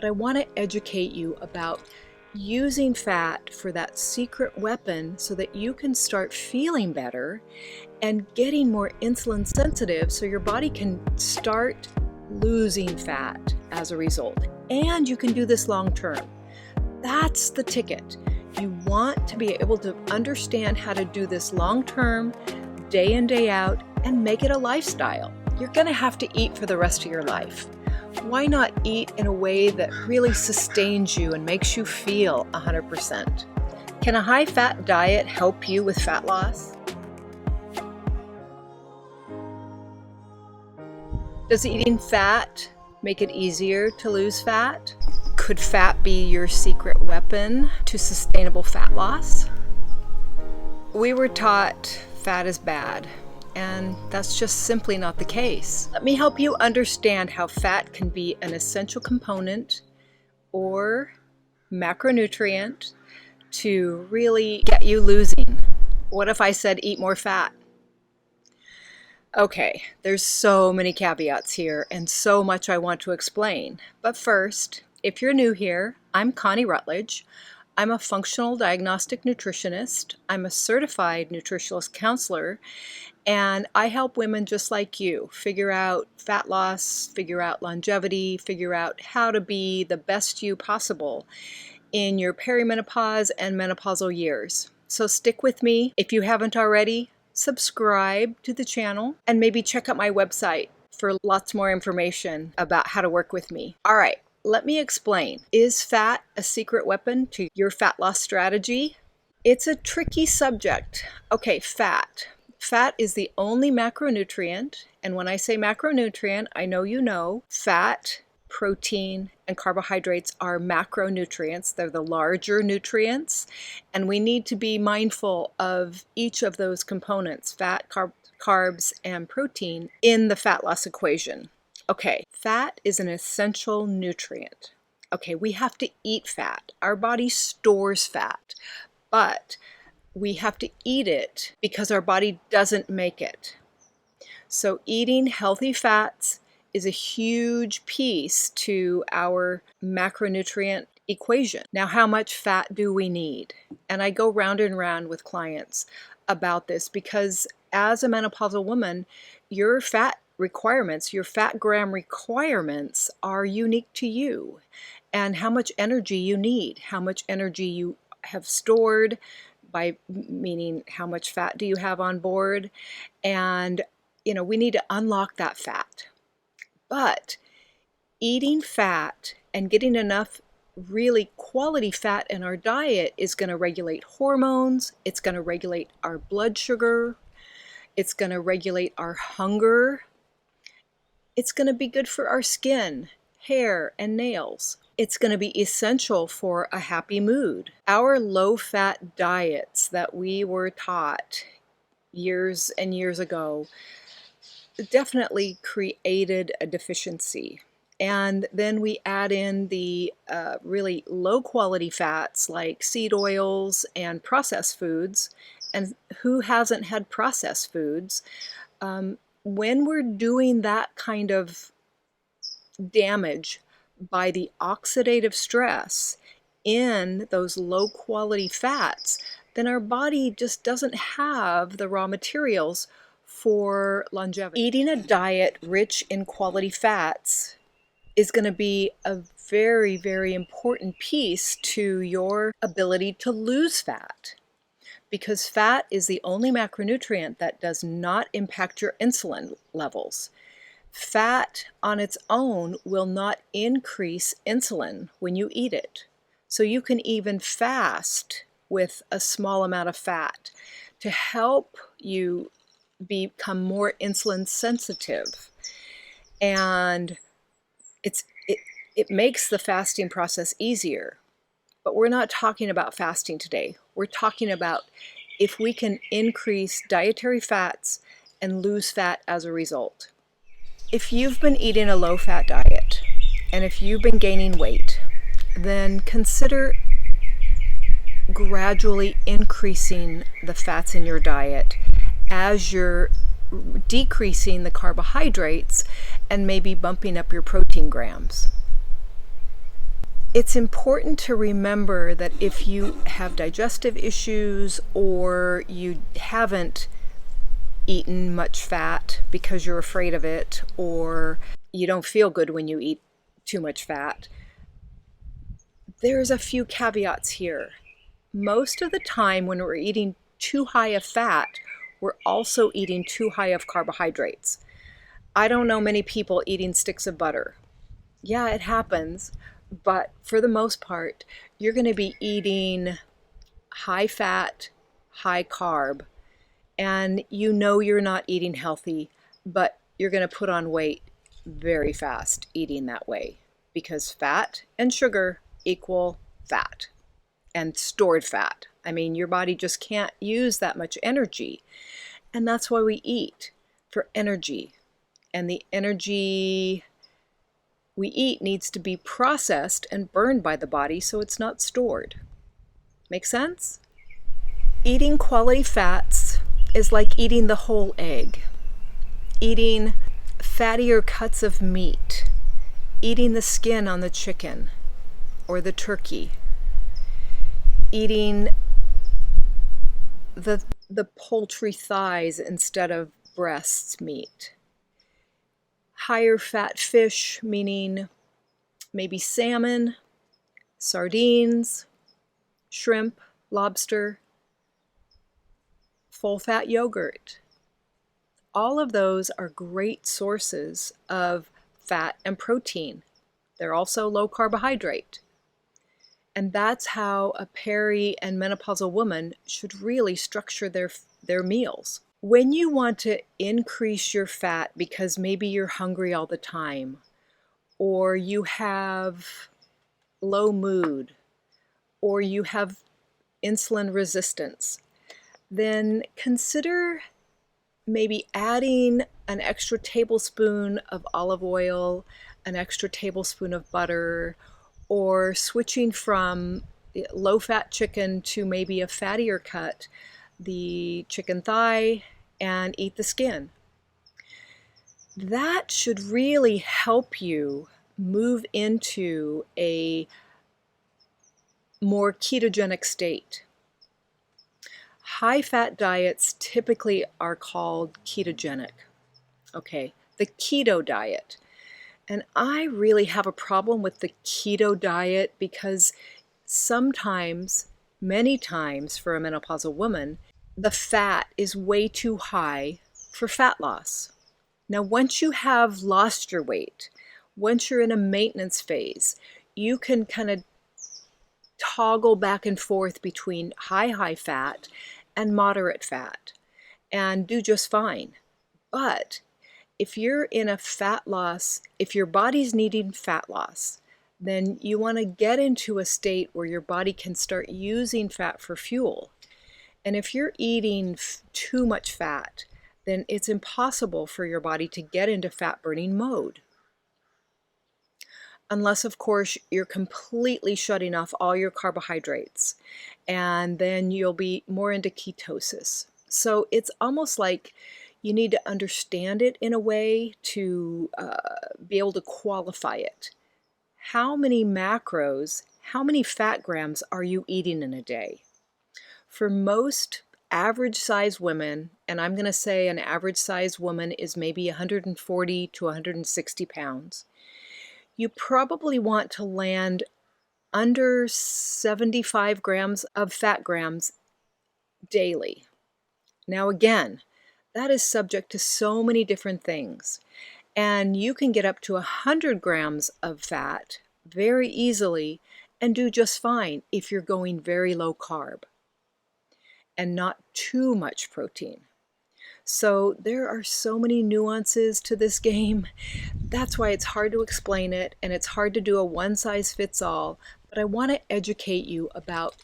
But I want to educate you about using fat for that secret weapon so that you can start feeling better and getting more insulin sensitive so your body can start losing fat as a result. And you can do this long term. That's the ticket. You want to be able to understand how to do this long term, day in, day out, and make it a lifestyle. You're going to have to eat for the rest of your life. Why not eat in a way that really sustains you and makes you feel 100%? Can a high-fat diet help you with fat loss? Does eating fat make it easier to lose fat? Could fat be your secret weapon to sustainable fat loss? We were taught fat is bad. And that's just simply not the case. Let me help you understand how fat can be an essential component or macronutrient to really get you losing. What if I said eat more fat? Okay, there's so many caveats here and so much I want to explain. But first, if you're new here, I'm Connie Rutledge. I'm a functional diagnostic nutritionist. I'm a certified nutritionist counselor, and I help women just like you figure out fat loss, figure out longevity, figure out how to be the best you possible in your perimenopause and menopausal years. So stick with me. If you haven't already, subscribe to the channel and maybe check out my website for lots more information about how to work with me. All right. Let me explain. Is fat a secret weapon to your fat loss strategy? It's a tricky subject. Okay, fat. Fat is the only macronutrient, and when I say macronutrient, I know you know fat, protein, and carbohydrates are macronutrients. They're the larger nutrients, and we need to be mindful of each of those components, fat, carbs, and protein, in the fat loss equation. Okay, fat is an essential nutrient. Okay, we have to eat fat. Our body stores fat, but we have to eat it because our body doesn't make it. So eating healthy fats is a huge piece to our macronutrient equation. Now, how much fat do we need? And I go round and round with clients about this because as a menopausal woman, your fat requirements, your fat gram requirements are unique to you and how much energy you need, how much energy you have stored, by meaning how much fat do you have on board, and we need to unlock that fat. But eating fat and getting enough really quality fat in our diet is going to regulate hormones, it's going to regulate our blood sugar, it's going to regulate our hunger. It's going to be good for our skin, hair, and nails. It's going to be essential for a happy mood. Our low-fat diets that we were taught years and years ago definitely created a deficiency. And then we add in the really low-quality fats like seed oils and processed foods. And who hasn't had processed foods? When we're doing that kind of damage by the oxidative stress in those low quality fats, then our body just doesn't have the raw materials for longevity. Eating a diet rich in quality fats is going to be a very, very important piece to your ability to lose fat. Because fat is the only macronutrient that does not impact your insulin levels. Fat on its own will not increase insulin when you eat it. So you can even fast with a small amount of fat to help you become more insulin sensitive. And it makes the fasting process easier. But we're not talking about fasting today. We're talking about if we can increase dietary fats and lose fat as a result. If you've been eating a low-fat diet and if you've been gaining weight, then consider gradually increasing the fats in your diet as you're decreasing the carbohydrates and maybe bumping up your protein grams. It's important to remember that if you have digestive issues or you haven't eaten much fat because you're afraid of it, or you don't feel good when you eat too much fat, there's a few caveats here. Most of the time when we're eating too high of fat, we're also eating too high of carbohydrates. I don't know many people eating sticks of butter. Yeah, it happens, but for the most part, you're going to be eating high fat, high carb, and you know you're not eating healthy, but you're going to put on weight very fast eating that way, because fat and sugar equal fat and stored fat. I mean, your body just can't use that much energy, and that's why we eat, for energy. And the energy we eat needs to be processed and burned by the body so it's not stored. Make sense? Eating quality fats is like eating the whole egg, eating fattier cuts of meat, eating the skin on the chicken or the turkey, eating the poultry thighs instead of breast meat. Higher fat fish, meaning maybe salmon, sardines, shrimp, lobster, full fat yogurt. All of those are great sources of fat and protein. They're also low carbohydrate. And that's how a peri and menopausal woman should really structure their meals. When you want to increase your fat because maybe you're hungry all the time, or you have low mood, or you have insulin resistance, then consider maybe adding an extra tablespoon of olive oil, an extra tablespoon of butter, or switching from low-fat chicken to maybe a fattier cut, the chicken thigh, and eat the skin. That should really help you move into a more ketogenic state. High-fat diets typically are called ketogenic. Okay, the keto diet. And I really have a problem with the keto diet because sometimes, many times for a menopausal woman, the fat is way too high for fat loss. Now, once you have lost your weight, once you're in a maintenance phase, you can kind of toggle back and forth between high fat and moderate fat and do just fine. But if you're in a fat loss, if your body's needing fat loss, then you want to get into a state where your body can start using fat for fuel. And if you're eating too much fat, then it's impossible for your body to get into fat burning mode. Unless, of course, you're completely shutting off all your carbohydrates, and then you'll be more into ketosis. So it's almost like you need to understand it in a way to be able to qualify it. How many macros, how many fat grams are you eating in a day? For most average size women, and I'm going to say an average size woman is maybe 140 to 160 pounds, you probably want to land under 75 grams of fat grams daily. Now again, that is subject to so many different things. And you can get up to 100 grams of fat very easily and do just fine if you're going very low carb and not too much protein. So there are so many nuances to this game. That's why it's hard to explain it, and it's hard to do a one-size-fits-all. But I want to educate you about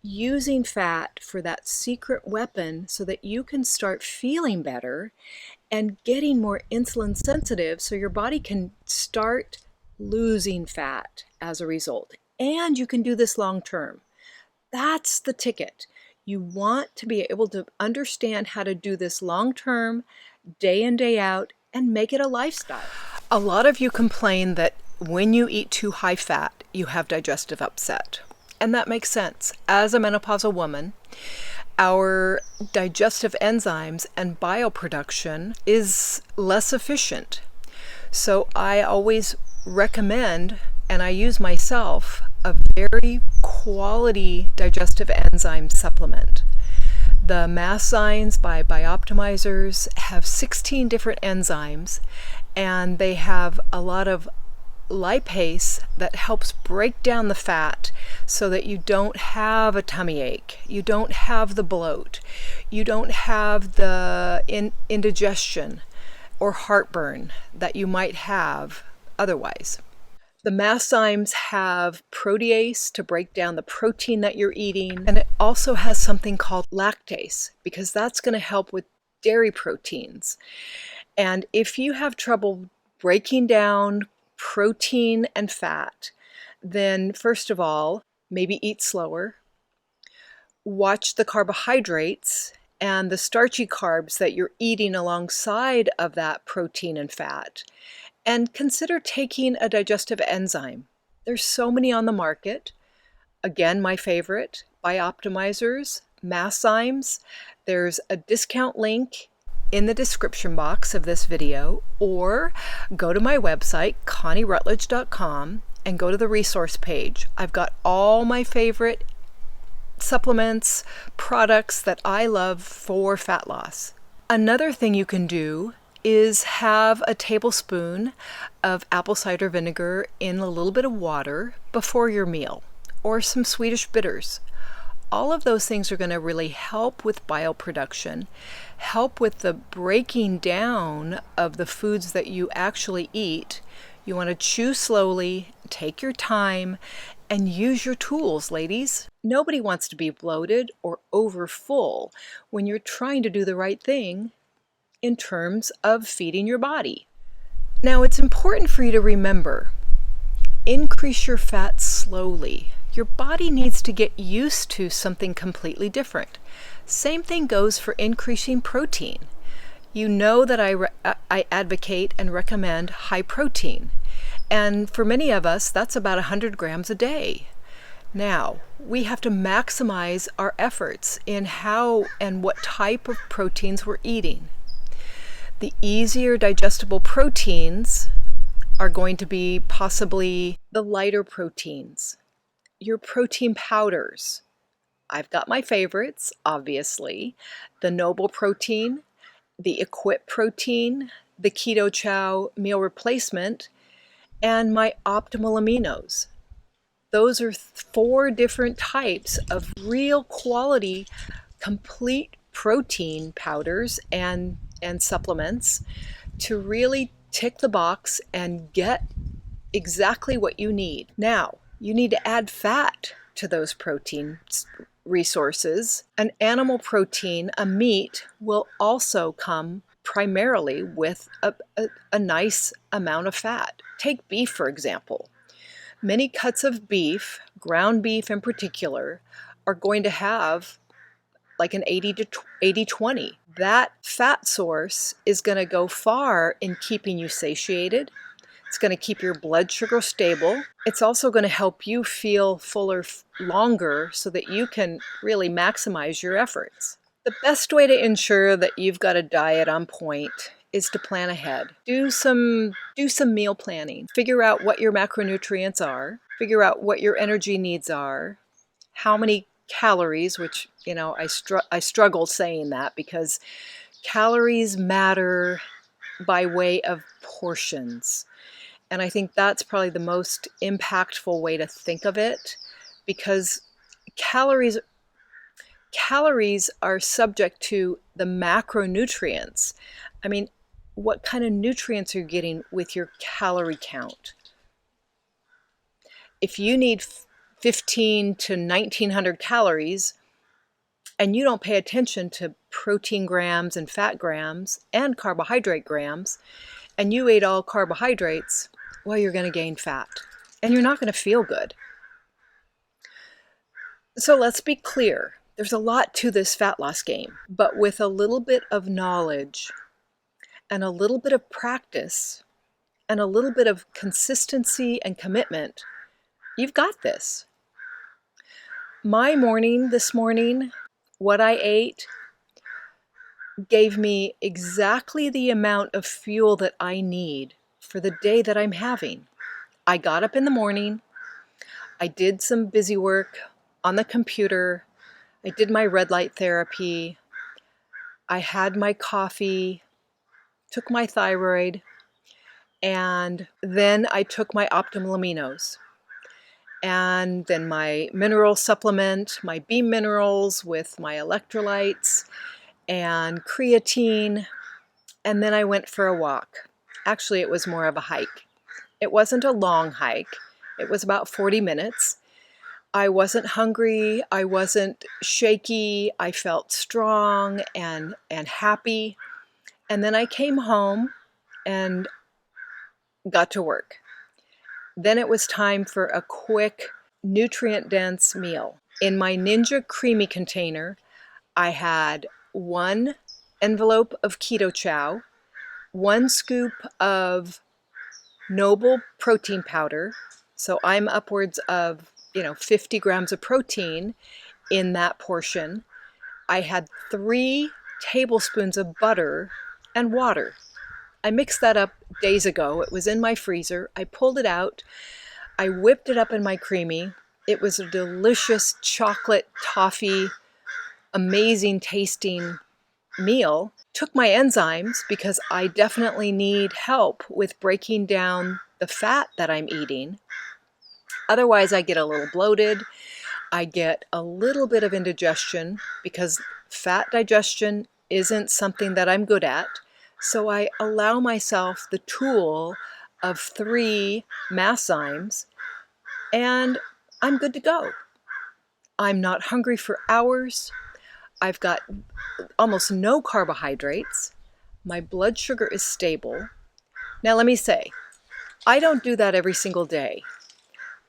using fat for that secret weapon so that you can start feeling better and getting more insulin sensitive so your body can start losing fat as a result. And you can do this long term. That's the ticket. You want to be able to understand how to do this long term, day in, day out, and make it a lifestyle. A lot of you complain that when you eat too high fat, you have digestive upset. And that makes sense. As a menopausal woman, our digestive enzymes and bioproduction is less efficient. So I always recommend, and I use myself, a very quality digestive enzyme supplement. The Masszymes by Bioptimizers have 16 different enzymes, and they have a lot of lipase that helps break down the fat so that you don't have a tummy ache, you don't have the bloat, you don't have the indigestion or heartburn that you might have otherwise. The Masszymes have protease to break down the protein that you're eating, and it also has something called lactase because that's going to help with dairy proteins. And if you have trouble breaking down protein and fat, then first of all, maybe eat slower. Watch the carbohydrates and the starchy carbs that you're eating alongside of that protein and fat. And consider taking a digestive enzyme. There's so many on the market. Again, my favorite, Bioptimizers, Masszymes. There's a discount link in the description box of this video, or go to my website, ConnieRutledge.com, and go to the resource page. I've got all my favorite supplements, products that I love for fat loss. Another thing you can do is have a tablespoon of apple cider vinegar in a little bit of water before your meal, or some Swedish bitters. All of those things are going to really help with bioproduction, help with the breaking down of the foods that you actually eat. You want to chew slowly, take your time, and use your tools, ladies. Nobody wants to be bloated or overfull when you're trying to do the right thing in terms of feeding your body. Now, it's important for you to remember, increase your fat slowly. Your body needs to get used to something completely different. Same thing goes for increasing protein. You know that I advocate and recommend high protein. And for many of us, that's about 100 grams a day. Now, we have to maximize our efforts in how and what type of proteins we're eating. The easier digestible proteins are going to be possibly the lighter proteins, your protein powders. I've got my favorites, obviously, the Noble Protein, the Equip Protein, the Keto Chow meal replacement, and my optimal aminos. Those are 4 different types of real quality, complete protein powders and supplements to really tick the box and get exactly what you need. Now, you need to add fat to those protein resources. An animal protein, a meat, will also come primarily with a nice amount of fat. Take beef, for example. Many cuts of beef, ground beef in particular, are going to have like an 80-20. That fat source is going to go far in keeping you satiated. It's going to keep your blood sugar stable. It's also going to help you feel fuller longer so that you can really maximize your efforts. The best way to ensure that you've got a diet on point is to plan ahead. Do some meal planning. Figure out what your macronutrients are. Figure out what your energy needs are. How many calories, which, I struggle saying that because calories matter by way of portions. And I think that's probably the most impactful way to think of it, because calories are subject to the macronutrients. I mean, what kind of nutrients are you getting with your calorie count? If you need 15 to 1900 calories and you don't pay attention to protein grams and fat grams and carbohydrate grams, and you ate all carbohydrates, well, you're going to gain fat and you're not going to feel good. So let's be clear. There's a lot to this fat loss game, but with a little bit of knowledge and a little bit of practice and a little bit of consistency and commitment, you've got this. My morning this morning, what I ate gave me exactly the amount of fuel that I need for the day that I'm having. I got up in the morning, I did some busy work on the computer, I did my red light therapy, I had my coffee, took my thyroid, and then I took my optimal aminos. And then my mineral supplement, my B minerals with my electrolytes and creatine, and then I went for a walk. Actually, it was more of a hike. It wasn't a long hike. It was about 40 minutes. I wasn't hungry. I wasn't shaky. I felt strong and happy. And then I came home and got to work. Then it was time for a quick, nutrient-dense meal. In my Ninja Creamy container, I had 1 envelope of Keto Chow, 1 scoop of Noble protein powder. So I'm upwards of 50 grams of protein in that portion. I had 3 tablespoons of butter and water. I mixed that up days ago. It was in my freezer. I pulled it out. I whipped it up in my creamy. It was a delicious chocolate toffee, amazing tasting meal. Took my enzymes because I definitely need help with breaking down the fat that I'm eating. Otherwise, I get a little bloated. I get a little bit of indigestion because fat digestion isn't something that I'm good at. So I allow myself the tool of 3 masszymes, and I'm good to go. I'm not hungry for hours. I've got almost no carbohydrates. My blood sugar is stable. Now let me say, I don't do that every single day.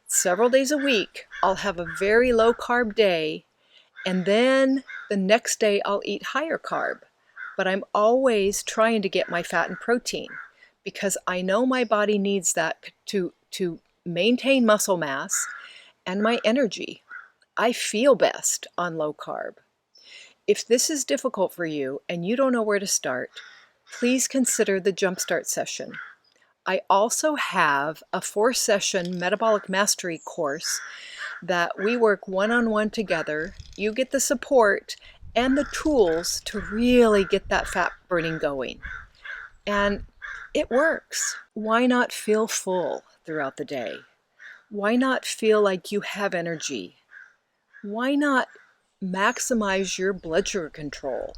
Several days a week, I'll have a very low carb day, and then the next day I'll eat higher carb. But I'm always trying to get my fat and protein because I know my body needs that to maintain muscle mass and my energy. I feel best on low carb. If this is difficult for you and you don't know where to start, please consider the Jumpstart Session. I also have a 4-session metabolic mastery course that we work one-on-one together. You get the support and the tools to really get that fat burning going. And it works. Why not feel full throughout the day? Why not feel like you have energy? Why not maximize your blood sugar control?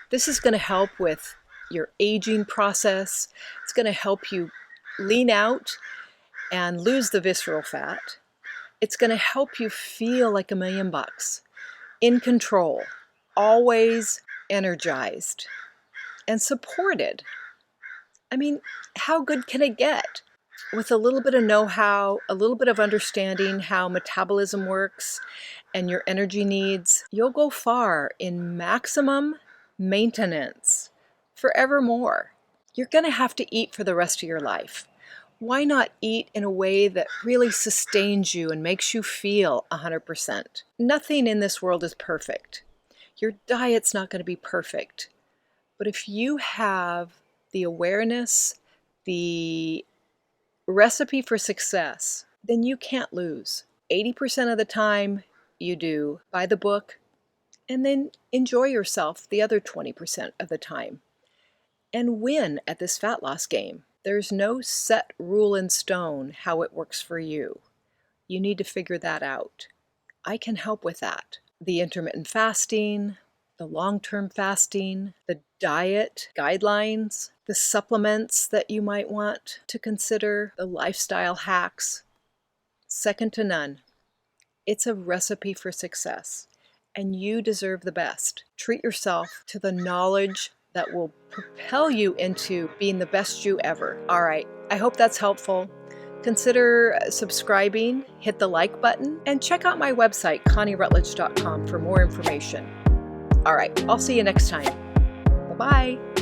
This is going to help with your aging process. It's going to help you lean out and lose the visceral fat. It's going to help you feel like $1,000,000, in control, always energized and supported. I mean, how good can it get? With a little bit of know-how, a little bit of understanding how metabolism works and your energy needs, you'll go far in maximum maintenance forevermore. You're going to have to eat for the rest of your life. Why not eat in a way that really sustains you and makes you feel 100%? Nothing in this world is perfect. Your diet's not going to be perfect. But if you have the awareness, the recipe for success, then you can't lose. 80% of the time you do by the book, and then enjoy yourself the other 20% of the time and win at this fat loss game. There's no set rule in stone how it works for you. You need to figure that out. I can help with that. The intermittent fasting, the long-term fasting, the diet guidelines, the supplements that you might want to consider, the lifestyle hacks, second to none. It's a recipe for success, and you deserve the best. Treat yourself to the knowledge that will propel you into being the best you ever. All right, I hope that's helpful. Consider subscribing, hit the like button, and check out my website, ConnieRutledge.com, for more information. All right, I'll see you next time. Bye-bye.